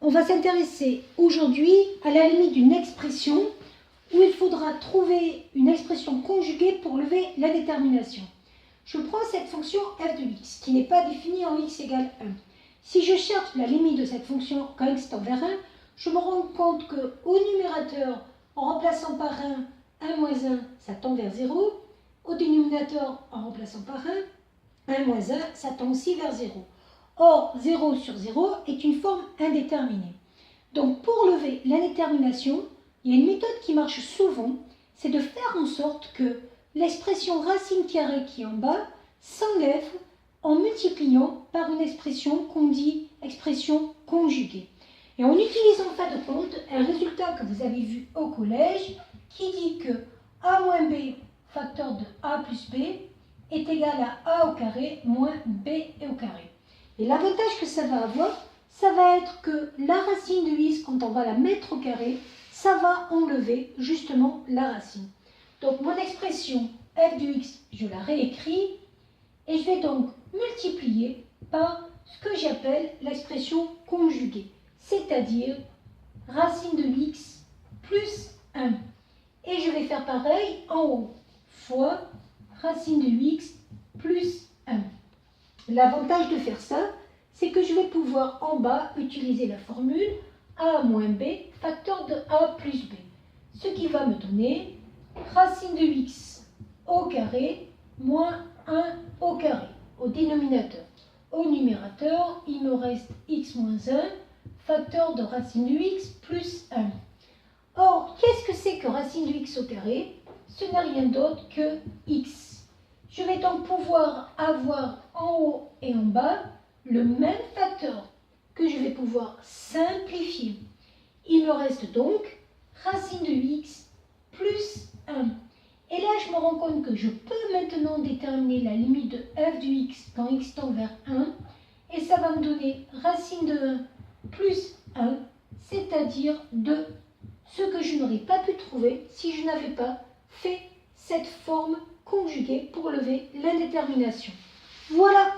On va s'intéresser aujourd'hui à la limite d'une expression où il faudra trouver une expression conjuguée pour lever la détermination. Je prends cette fonction f de x qui n'est pas définie en x égale 1. Si je cherche la limite de cette fonction quand x tend vers 1, je me rends compte qu'au numérateur, en remplaçant par 1 moins 1, ça tend vers 0. Au dénominateur, en remplaçant par 1 moins 1, ça tend aussi vers 0. Or, 0 sur 0 est une forme indéterminée. Donc, pour lever l'indétermination, il y a une méthode qui marche souvent, c'est de faire en sorte que l'expression racine carrée qui est en bas s'enlève en multipliant par une expression qu'on dit expression conjuguée. Et on utilise en fin de compte un résultat que vous avez vu au collège qui dit que a moins b facteur de a plus b est égal à a au carré moins b au carré. Et l'avantage que ça va avoir, ça va être que la racine de x, quand on va la mettre au carré, ça va enlever justement la racine. Donc mon expression f de x, je la réécris et je vais donc multiplier par ce que j'appelle l'expression conjuguée, c'est-à-dire racine de x plus 1. Et je vais faire pareil en haut, fois racine de x plus 1. L'avantage de faire ça, c'est que je vais pouvoir en bas utiliser la formule a moins b facteur de a plus b. Ce qui va me donner racine de x au carré moins 1 au carré au dénominateur. Au numérateur, il me reste x moins 1 facteur de racine de x plus 1. Or, qu'est-ce que c'est que racine de x au carré? Ce n'est rien d'autre que x. Je vais donc pouvoir avoir en haut et en bas le même facteur que je vais pouvoir simplifier. Il me reste donc racine de x plus 1. Et là, je me rends compte que je peux maintenant déterminer la limite de f de x quand x tend vers 1. Et ça va me donner racine de 1 plus 1, c'est-à-dire 2. Ce que je n'aurais pas pu trouver si je n'avais pas fait cette forme conjuguée pour lever l'indétermination. Voilà.